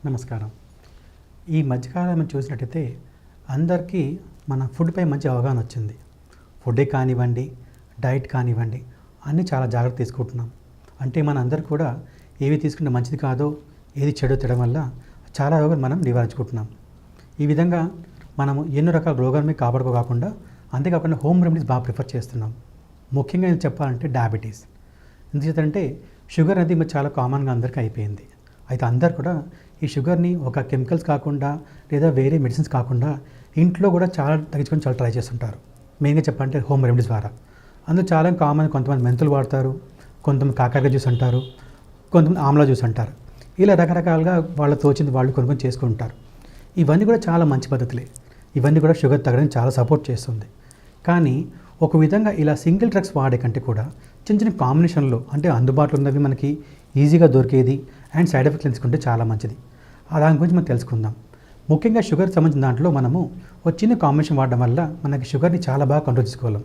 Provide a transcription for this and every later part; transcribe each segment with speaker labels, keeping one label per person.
Speaker 1: నమస్కారం. ఈ మధ్యకాలం మనం చూసినట్టయితే అందరికీ మన ఫుడ్‌పై మంచి అవగాహన వచ్చింది. ఫుడ్డే కానివ్వండి, డైట్ కానివ్వండి అన్నీ చాలా జాగ్రత్త తీసుకుంటున్నాం. అంటే మనందరూ కూడా ఏవి తీసుకుంటే మంచిది కాదో, ఏది చెడో తినడం వల్ల చాలా రోగాలు మనం నివారించుకుంటున్నాం. ఈ విధంగా మనము ఎన్నో రకాల రోగాలని కాపాడుకోకుండా అంతేకాకుండా హోమ్ రెమెడీస్ బాగా ప్రిఫర్ చేస్తున్నాం. ముఖ్యంగా ఇది చెప్పాలంటే డయాబెటీస్. ఎందుచేతంటే షుగర్ అనేది మరి చాలా కామన్‌గా అందరికీ అయిపోయింది. అయితే అందరు కూడా ఈ షుగర్ని ఒక కెమికల్స్ కాకుండా లేదా వేరే మెడిసిన్స్ కాకుండా ఇంట్లో కూడా చాలా తగ్గించుకొని చాలా ట్రై చేస్తుంటారు. మెయిన్గా చెప్పాలంటే హోమ్ రెమెడీస్ ద్వారా. అందులో చాలా కామన్ కొంతమంది మెంతులు వాడతారు, కొంతమంది కాకరకాయ జ్యూస్ అంటారు, కొంతమంది ఆమ్లా జ్యూస్ అంటారు. ఇలా రకరకాలుగా వాళ్ళు తోచింది వాళ్ళు కొనుక్కొని చేసుకుంటారు. ఇవన్నీ కూడా చాలా మంచి పద్ధతులే. ఇవన్నీ కూడా షుగర్ తగ్గడానికి చాలా సపోర్ట్ చేస్తుంది. కానీ ఒక విధంగా ఇలా సింగిల్ డ్రగ్స్ వాడే కంటే కూడా చిన్న చిన్న కాంబినేషన్లో అంటే అందుబాటులో ఉన్నవి మనకి ఈజీగా దొరికేది అండ్ సైడ్ ఎఫెక్ట్స్ తెలుసుకుంటే చాలా మంచిది. దాని గురించి మనం తెలుసుకుందాం. ముఖ్యంగా షుగర్ సంబంధించిన దాంట్లో మనము ఒక చిన్న కాంబినేషన్ వాడడం వల్ల మనకి షుగర్ని చాలా బాగా కంట్రోల్ చేసుకోగలం.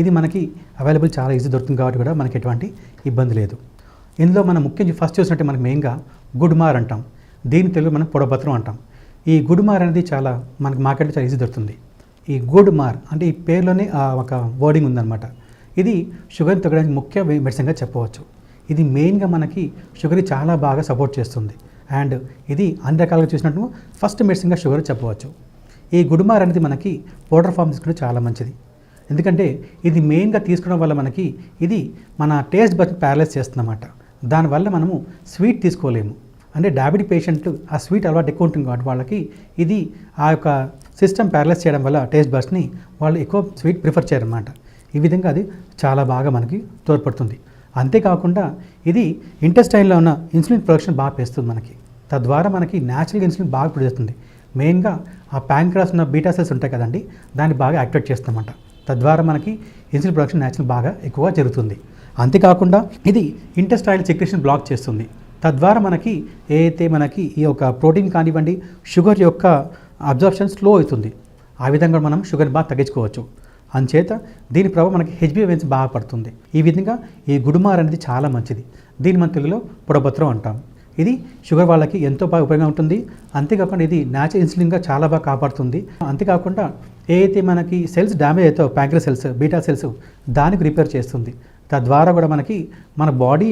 Speaker 1: ఇది మనకి అవైలబుల్ చాలా ఈజీ దొరుకుతుంది కాబట్టి కూడా మనకి ఎటువంటి ఇబ్బంది లేదు. ఇందులో మనం ముఖ్యంగా ఫస్ట్ చూసినట్టే మనకి మెయిన్గా గుడ్మార్ అంటాం. దీని తెలుగు మనం పొడపత్రం అంటాం. ఈ గుడ్మార్ అనేది చాలా మనకి మార్కెట్లో చాలా ఈజీ దొరుకుతుంది. ఈ గుడ్మార్ అంటే ఈ పేరులోనే ఒక వర్డింగ్ ఉందన్నమాట. ఇది షుగర్ని తగ్గడానికి ముఖ్య మెడిసిన్గా చెప్పవచ్చు. ఇది మెయిన్గా మనకి షుగర్ని చాలా బాగా సపోర్ట్ చేస్తుంది. అండ్ ఇది అన్ని రకాలుగా చూసినట్టు ఫస్ట్ మెడిసిన్గా షుగర్ చెప్పవచ్చు. ఈ గుడ్మార్ అనేది మనకి పౌడర్ ఫామ్ తీసుకుంటే చాలా మంచిది. ఎందుకంటే ఇది మెయిన్గా తీసుకోవడం వల్ల మనకి ఇది మన టేస్ట్ బడ్ ప్యారలైజ్ చేస్తుందన్నమాట. దానివల్ల మనము స్వీట్ తీసుకోలేము. అంటే డయాబెటిక్ పేషెంట్ ఆ స్వీట్ అలవాటు ఎక్కువ ఉంటుంది కాబట్టి వాళ్ళకి ఇది ఆ యొక్క సిస్టమ్ ప్యారలైజ్ చేయడం వల్ల టేస్ట్ బడ్స్ని వాళ్ళు ఎక్కువ స్వీట్ ప్రిఫర్ చేయరన్నమాట. ఈ విధంగా అది చాలా బాగా మనకి తోడ్పడుతుంది. అంతేకాకుండా ఇది ఇంటెస్టైన్లో ఉన్న ఇన్సులిన్ ప్రొడక్షన్ బాగా పెంచుతుంది మనకి. తద్వారా మనకి న్యాచురల్గా ఇన్సులిన్ బాగా ప్రొడ్యూస్ అవుతుంది. మెయిన్గా ఆ ప్యాంక్రాస్ ఉన్న బీటా సెల్స్ ఉంటాయి కదండి, దాన్ని బాగా యాక్టివేట్ చేస్తామన్నమాట. తద్వారా మనకి ఇన్సులిన్ ప్రొడక్షన్ న్యాచురల్ బాగా ఎక్కువగా జరుగుతుంది. అంతేకాకుండా ఇది ఇంటెస్టైనల్ సెక్రెషన్ బ్లాక్ చేస్తుంది. తద్వారా మనకి ఏదైతే మనకి ఈ యొక్క ప్రోటీన్ కానివ్వండి షుగర్ యొక్క అబ్జార్ప్షన్ స్లో అవుతుంది. ఆ విధంగా మనం షుగర్ బాగా తగ్గించుకోవచ్చు. అందుచేత దీని ప్రభావం మనకి హెచ్బిఏవన్స్ బాగా పడుతుంది. ఈ విధంగా ఈ గుడ్మార్ అనేది చాలా మంచిది. దీని మన తెలుగులో పొడపత్రం అంటాం. ఇది షుగర్ వాళ్ళకి ఎంతో బాగా ఉపయోగంగా ఉంటుంది. అంతేకాకుండా ఇది న్యాచురల్ ఇన్సులిన్గా చాలా బాగా కాపాడుతుంది. అంతేకాకుండా ఏదైతే మనకి సెల్స్ డ్యామేజ్ అవుతాయో ప్యాంక్రియాస్ సెల్స్ బీటా సెల్స్ దానికి రిపేర్ చేస్తుంది. తద్వారా కూడా మనకి మన బాడీ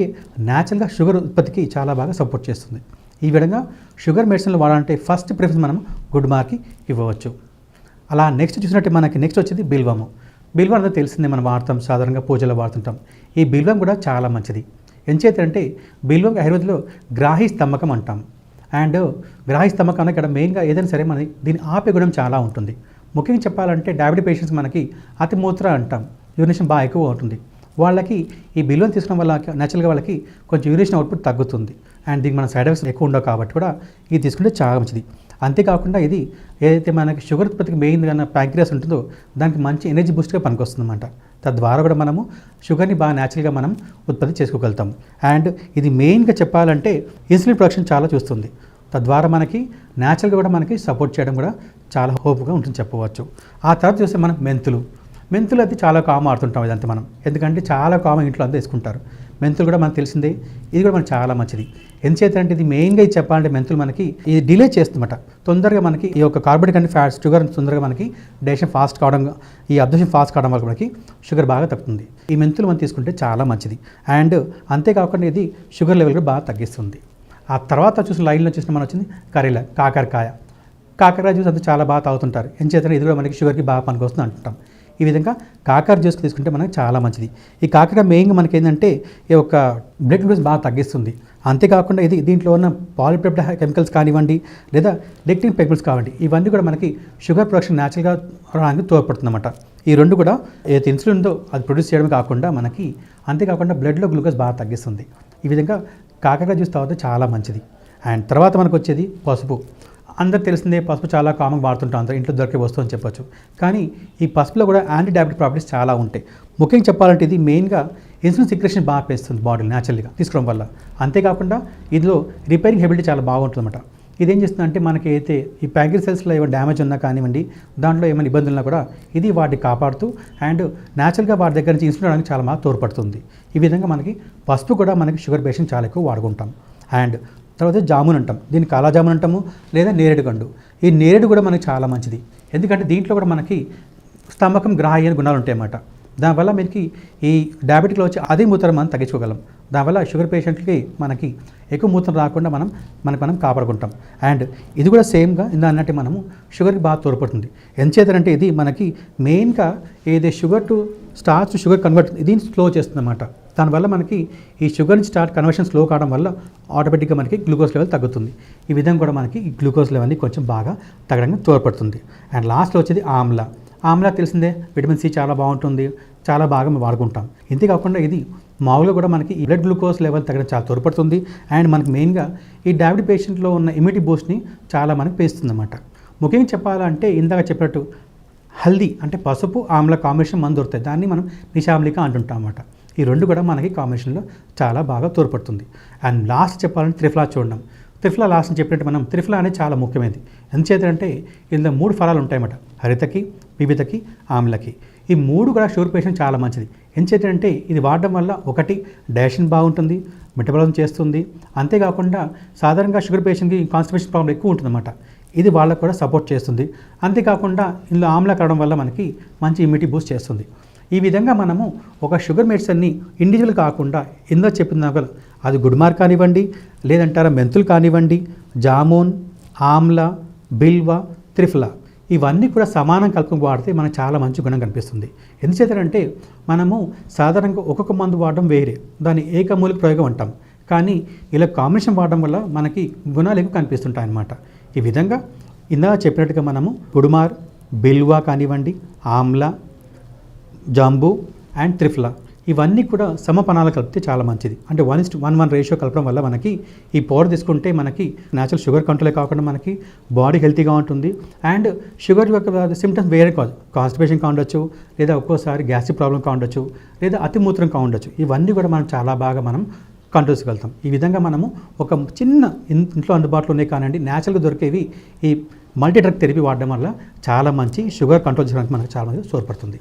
Speaker 1: న్యాచురల్గా షుగర్ ఉత్పత్తికి చాలా బాగా సపోర్ట్ చేస్తుంది. ఈ విధంగా షుగర్ మెడిసిన్లు వాడాలంటే ఫస్ట్ ప్రిఫరెన్స్ మనం గుడ్మార్కి ఇవ్వవచ్చు. అలా నెక్స్ట్ చూసినట్టు మనకి నెక్స్ట్ వచ్చేది బిల్వము. బిల్వం అనేది తెలిసిందే, మనం వాడతాం, సాధారణంగా పూజలో వాడుతుంటాం. ఈ బిల్వం కూడా చాలా మంచిది. ఎంచేతంటే బిల్వం ఆయుర్వేదంలో గ్రాహి స్తంభకం అంటాం. అండ్ గ్రాహి స్తంభకం ఇక్కడ మెయిన్గా ఏదైనా సరే మనకి దీని ఆపే గుణం చాలా ఉంటుంది. ముఖ్యంగా చెప్పాలంటే డయాబెటిక్ పేషెంట్స్ మనకి అతిమూత్ర అంటాం, యూరినేషన్ బాగా ఎక్కువ ఉంటుంది. వాళ్ళకి ఈ బిల్వం తీసుకోవడం వల్ల నేచురల్గా వాళ్ళకి కొంచెం యూరినేషన్ అవుట్పుట్ తగ్గుతుంది. అండ్ దీనికి మన సైడ్ ఎఫెక్ట్స్ ఎక్కువ ఉండవు కాబట్టి కూడా ఇది తీసుకుంటే చాలా మంచిది. అంతేకాకుండా ఇది ఏదైతే మనకి షుగర్ ఉత్పత్తికి మెయిన్గా ప్యాంక్రియాస్ ఉంటుందో దానికి మంచి ఎనర్జీ బూస్ట్గా పనికొస్తుందన్నమాట. తద్వారా కూడా మనము షుగర్ని బాగా న్యాచురల్గా మనం ఉత్పత్తి చేసుకోగలుగుతాం. అండ్ ఇది మెయిన్గా చెప్పాలంటే ఇన్సులిన్ ప్రొడక్షన్ చాలా చూస్తుంది. తద్వారా మనకి న్యాచురల్గా కూడా మనకి సపోర్ట్ చేయడం కూడా చాలా హోప్గా ఉంటుంది చెప్పవచ్చు. ఆ తర్వాత చూస్తే మనం మెంతులు అది చాలా కామన్ ఆడుతుంటాం ఇదంతా మనం, ఎందుకంటే చాలా కామన్ ఇంట్లో అంతా వేసుకుంటారు. మెంతులు కూడా మనకు తెలిసిందే, ఇది కూడా మనకు చాలా మంచిది. ఎందుచేతంటే ఇది మెయిన్గా ఇది చెప్పాలంటే మెంతులు మనకి ఇది డిలే చేస్తుందన్నమాట. తొందరగా మనకి ఈ యొక్క కార్బోనిక్ అండ్ ఫ్యాట్స్ షుగర్ తొందరగా మనకి డైజెషన్ ఫాస్ట్ కావడం, ఈ అబ్జర్ప్షన్ ఫాస్ట్ కావడం వల్ల మనకి షుగర్ బాగా తగ్గుతుంది. ఈ మెంతులు మనం తీసుకుంటే చాలా మంచిది. అండ్ అంతేకాకుండా ఇది షుగర్ లెవెల్ కూడా బాగా తగ్గిస్తుంది. ఆ తర్వాత చూసిన లైన్లో చూసిన మనం వచ్చింది కాకరకాయ జ్యూస్ అంతా చాలా బాగా తాగుతుంటారు. ఎందుచేతంటే ఇది కూడా మనకి షుగర్కి బాగా పనికొస్తుంది అంటుంటాం. ఈ విధంగా కాకర జ్యూస్ తీసుకుంటే మనకి చాలా మంచిది. ఈ కాకరకాయ మెయిన్గా మనకి ఏంటంటే ఈ యొక్క బ్లడ్ గ్లూకోజ్ బాగా తగ్గిస్తుంది. అంతేకాకుండా ఇది దీంట్లో ఉన్న పాలిపెప్టైడ్ కెమికల్స్ కానివ్వండి లేదా లెక్టిన్ పెగ్మెంట్స్ కానివ్వండి ఇవన్నీ కూడా మనకి షుగర్ ప్రొడక్షన్ న్యాచురల్గా రావడానికి తోడ్పడుతుందన్నమాట. ఈ రెండు కూడా ఏదైతే ఇన్సులిన్ ఉందో అది ప్రొడ్యూస్ చేయడం కాకుండా మనకి అంతేకాకుండా బ్లడ్లో గ్లూకోజ్ బాగా తగ్గిస్తుంది. ఈ విధంగా కాకరకాయ జ్యూస్ తాగితే చాలా మంచిది. అండ్ తర్వాత మనకు వచ్చేది పసుపు. అందరికి తెలిసిందే, పసుపు చాలా కామన్ వాడుతుంటాం, అందరూ ఇంట్లో దొరికే వస్తువు అని చెప్పొచ్చు. కానీ ఈ పసుపులో కూడా యాంటీ డయాబెటిక్ ప్రాపర్టీస్ చాలా ఉంటాయి. ముఖ్యంగా చెప్పాలంటే ఇది మెయిన్గా ఇన్సులిన్ సెక్రెషన్ బాగా పెంచుతుంది బాడీలో న్యాచురల్గా తీసుకోవడం వల్ల. అంతేకాకుండా ఇందులో రిపేరింగ్ ఎబిలిటీ చాలా బాగుంటుందన్నమాట. ఇదేం చేస్తుందంటే మనకి అయితే ఈ ప్యాంక్రియాస్ సెల్స్లో ఏమైనా డ్యామేజ్ ఉన్నా కానివ్వండి, దాంట్లో ఏమైనా ఇబ్బందులు ఉన్నా కూడా ఇది వాటిని కాపాడుతూ అండ్ న్యాచురల్గా వాటి దగ్గర నుంచి ఇన్సులిన్ రావడానికి చాలా బాగా తోడ్పడుతుంది. ఈ విధంగా మనకి పసుపు కూడా మనకి షుగర్ పేషెంట్ చాలా ఎక్కువ వాడుకుంటాం. అండ్ తర్వాత జామున్ అంటాం, దీన్ని కాలా జామున్ అంటాము, లేదా నేరేడు గండు. ఈ నేరేడు కూడా మనకి చాలా మంచిది, ఎందుకంటే దీంట్లో కూడా మనకి స్తమకం గ్రాహ్య గుణాలు ఉంటాయన్నమాట. దానివల్ల మనకి ఈ డయాబెటిక్లో వచ్చి అదే మూత్రం మనం తగ్గించుకోగలం. దానివల్ల షుగర్ పేషెంట్కి మనకి ఎక్కువ మూత్రం రాకుండా మనం కాపాడుకుంటాం. అండ్ ఇది కూడా సేమ్గా ఇందా అన్నట్టు మనము షుగర్కి బాగా తోడ్పడుతుంది. ఎంచేతంటే ఇది మనకి మెయిన్గా ఏదే sugar to starch to sugar convert దీన్ని స్లో చేస్తుంది అన్నమాట. దానివల్ల మనకి ఈ షుగర్ నుంచి స్టార్ట్ కన్వర్షన్ స్లో కావడం వల్ల ఆటోమేటిక్గా మనకి గ్లూకోజ్ లెవెల్ తగ్గుతుంది. ఈ విధంగా కూడా మనకి ఈ గ్లూకోజ్ లెవెల్ని కొంచెం బాగా తగ్గడానికి తోడ్పడుతుంది. అండ్ లాస్ట్లో వచ్చేది ఆమ్లా. ఆమ్లా తెలిసిందే, విటమిన్ సి చాలా బాగుంటుంది, చాలా బాగా మేము వాడుకుంటాం. ఇంతేకాకుండా ఇది మామూలుగా కూడా మనకి ఈ బ్లడ్ గ్లూకోజ్ లెవెల్ తగ్గడం చాలా తోడ్పడుతుంది. అండ్ మనకి మెయిన్గా ఈ డయాబెటిక్ పేషెంట్లో ఉన్న ఇమ్యూనిటీ బూస్ట్ని చాలా మనకి పెంచుతుంది అన్నమాట. ముఖ్యంగా చెప్పాలంటే ఇందాక చెప్పినట్టు హల్దీ అంటే పసుపు ఆమ్ల కాంబినేషన్ మందు దొరుకుతాయి, దాన్ని మనం నిషామ్లిక అంటుంటాం అన్నమాట. ఈ రెండు కూడా మనకి కాంబినేషన్లో చాలా బాగా తోడ్పడుతుంది. అండ్ లాస్ట్ చెప్పాలంటే త్రిఫలా చూడడం. త్రిఫలా లాస్ట్ చెప్పినట్టు మనం త్రిఫలా అనేది చాలా ముఖ్యమైనది. ఎందుచేతంటే ఇందులో 3 ఫలాలు ఉంటాయన్నమాట, హరితకి, పిబితకి, ఆమ్లకి. ఈ 3 కూడా షుగర్ పేషెంట్ చాలా మంచిది. ఎందుచేతంటే ఇది వాడడం వల్ల ఒకటి డైజెషన్ బాగుంటుంది, మెటబాలిజం చేస్తుంది. అంతేకాకుండా సాధారణంగా షుగర్ పేషెంట్కి కాన్స్టిపేషన్ ప్రాబ్లం ఎక్కువ ఉంటుందన్నమాట, ఇది వాళ్ళకు కూడా సపోర్ట్ చేస్తుంది. అంతేకాకుండా ఇందులో ఆమ్లా కావడం వల్ల మనకి మంచి ఇమ్యూనిటీ బూస్ట్ చేస్తుంది. ఈ విధంగా మనము ఒక షుగర్ మెడిసిన్ని ఇండివిజువల్ కాకుండా ఇందులో చెప్పిన అది గుడ్మార్ కానివ్వండి, లేదంటారా మెంతులు కానివ్వండి, జామున్, ఆమ్లా, బిల్వ, త్రిఫలా ఇవన్నీ కూడా సమానం కలుపుకొని వాడితే మనకు చాలా మంచి గుణం కనిపిస్తుంది. ఎందుచేతంటే మనము సాధారణంగా ఒక్కొక్క మందు వాడడం వేరే, దాన్ని ఏకమూలిక ప్రయోగం అంటాం. కానీ ఇలా కాంబినేషన్ వాడడం వల్ల మనకి గుణాలు ఎక్కువ కనిపిస్తుంటాయి అన్నమాట. ఈ విధంగా ఇందాక చెప్పినట్టుగా మనము గుడ్మార్, బిల్వ కానివ్వండి, ఆమ్లా, జాంబు అండ్ త్రిఫలా ఇవన్నీ కూడా సమపానాలు కలిపితే చాలా మంచిది. అంటే 1:1 రేషియో కలపడం వల్ల మనకి ఈ పౌడర్ తీసుకుంటే మనకి న్యాచురల్ షుగర్ కంట్రోలే కాకుండా మనకి బాడీ హెల్తీగా ఉంటుంది. అండ్ షుగర్ యొక్క సిమ్టమ్స్ వేరే కాదు, కాన్స్టిపేషన్ కావచ్చు, లేదా ఒక్కోసారి గ్యాస్ట్రిక్ ప్రాబ్లం కావచ్చు, లేదా అతిమూత్రం కావచ్చు. ఇవన్నీ కూడా మనం చాలా బాగా మనం కంట్రోల్ చేయగలుగుతాం. ఈ విధంగా మనము ఒక చిన్న ఇంట్లో అందుబాటులో ఉన్నాయి కానివ్వండి, న్యాచురల్గా దొరికేవి ఈ మల్టీ డ్రగ్ థెరపీ వాడడం వల్ల చాలా మంచి షుగర్ కంట్రోల్ చేయడానికి మనకు చాలా మంది తోడ్పడుతుంది.